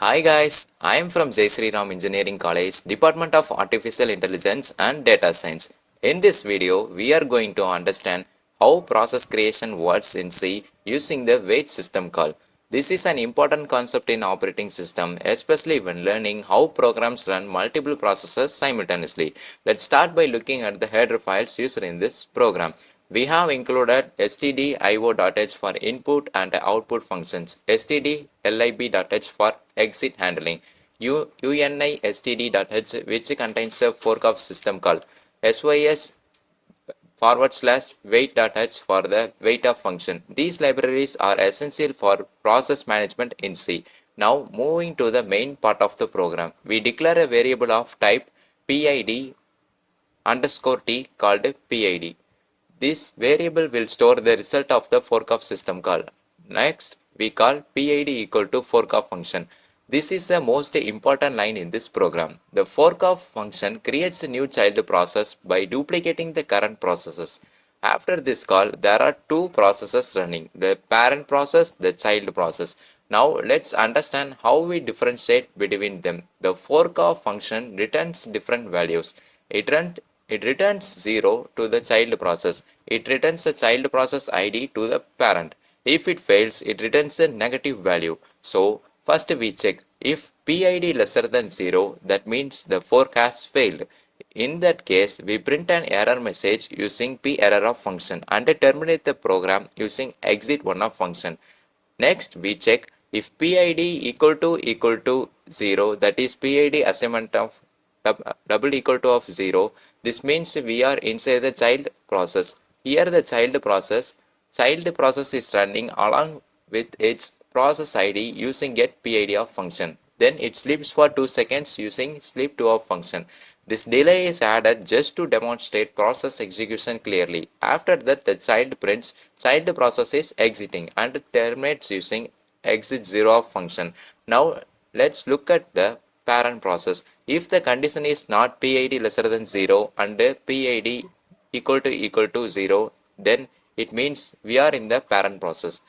Hi guys, I am from Shriram Engineering College, Department of Artificial Intelligence and Data Science. In this video, we are going to understand how process creation works in C using the wait system call. This is an important concept in operating system, especially when learning how programs run multiple processes simultaneously. Let's start by looking at the header files used in this program. We have included stdio.h for input and output functions, stdlib.h for exit handling, unistd.h which contains a fork of system call, sys /wait.h for the wait of function. These libraries are essential for process management in C. Now moving to the main part of the program, we declare a variable of type PID underscore t called PID. This variable will store the result of the fork of system call. Next, we call PID equal to fork of function. This is the most important line in this program. The fork of function creates a new child process by duplicating the current processes. After this call, there are two processes running, the parent process, the child process. Now let's understand how we differentiate between them. The fork of function returns different values. It returns 0 to the child process. It returns a child process ID to the parent. If it fails, it returns a negative value. So, first we check if PID lesser than 0, that means the fork has failed. In that case, we print an error message using p_error of function and terminate the program using exit1 of function. Next, we check if PID equal to 0, that is PID assignment of double equal to of 0. This means we are inside the child process. Here the child process is running along with its process ID using get PID of function. Then it sleeps for 2 seconds using sleep2 of function. This delay is added just to demonstrate process execution clearly. After that, the child prints child process is exiting and terminates using exit0 of function. Now let's look at the parent process. If the condition is not PID lesser than 0 and PID equal to 0, then it means we are in the parent process.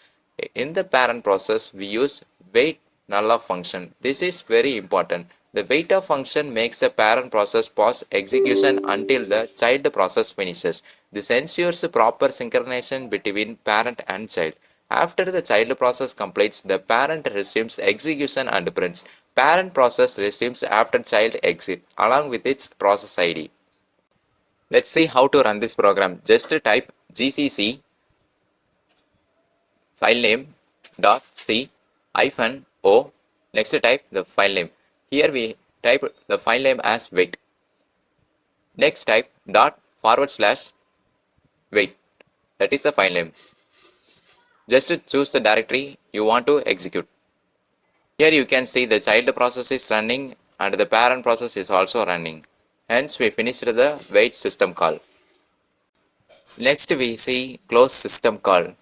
In the parent process, we use wait null of function. This is very important. The wait of function makes a parent process pause execution until the child process finishes. This ensures proper synchronization between parent and child. After the child process completes, the parent resumes execution and prints. Parent process resumes after child exit along with its process ID. Let's see how to run this program. Just type gcc filename dot c hyphen o. Next type the file name. Here we type the file name as wait. Next type dot /wait. That is the file name. Just choose the directory you want to execute. Here you can see the child process is running and the parent process is also running. Hence we finished the wait system call. Next we see close system call.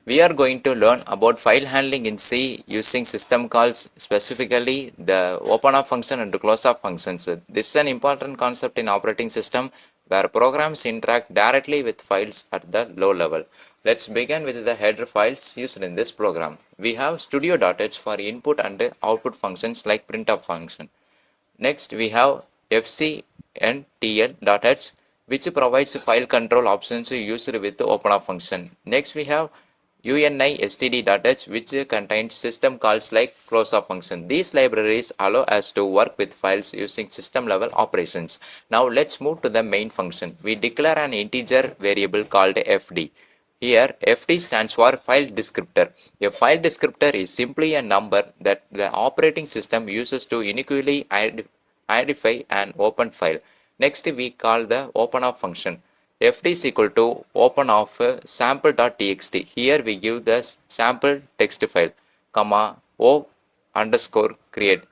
We are going to learn about file handling in C using system calls, specifically the open of function and close of functions. This is an important concept in operating system where programs interact directly with files at the low level. Let's begin with the header files used in this program. We have studio.h for input and output functions like printf function. Next, we have fcntl.h which provides file control options used with the open of function. Next, we have unistd.h which contains system calls like close of function. These libraries allow us to work with files using system level operations. Now let's move to the main function. We declare an integer variable called fd. Here fd stands for file descriptor. A file descriptor is simply a number that the operating system uses to uniquely identify an open file. Next we call the open of function. Fd is equal to open of sample.txt. Here we give the sample text file, comma o underscore create.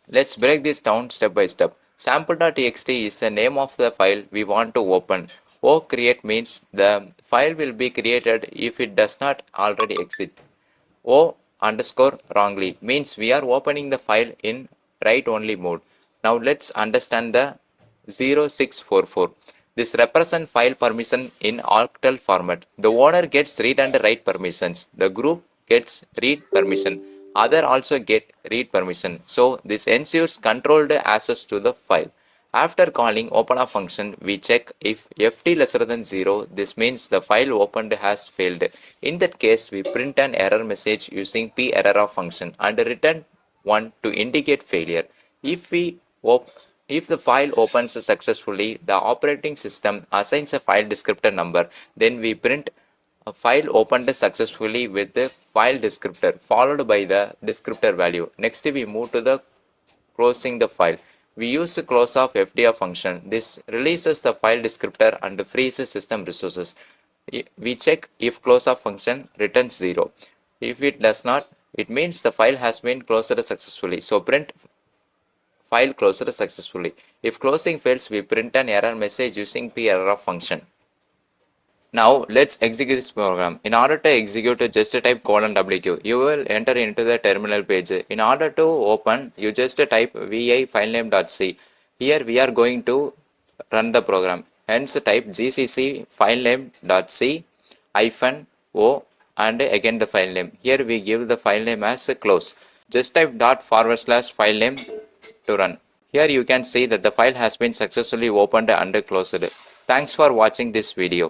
Let's break this down step by step. Sample.txt is the name of the file we want to open. O create means the file will be created if it does not already exist. O underscore wrongly means we are opening the file in write only mode. Now let's understand the 0644. This represents file permission in octal format. The owner gets read and write permissions. The group gets read permission. Other also get read permission. So this ensures controlled access to the file. After calling opener function, we check if ft lesser than 0, this means the file opened has failed. In that case, we print an error message using p_error function and return 1 to indicate failure. If we if the file opens successfully, the operating system assigns a file descriptor number. Then we print a file opened successfully with the file descriptor followed by the descriptor value. Next, we move to the closing the file. We use the close of fdr function. This releases the file descriptor and frees the system resources. We check if close of function returns 0. If it does not, it means the file has been closed successfully. So print file closed successfully. If closing fails, we print an error message using p_error function. Now let's execute this program. In order to execute, just type :wq. You will enter into the terminal page. In order to open, you just type vi filename.c. Here we are going to run the program. Hence type gcc filename.c -o and again the file name. Here we give the file name as close. Just type /filename to run. Here you can see that the file has been successfully opened and closed. Thanks for watching this video.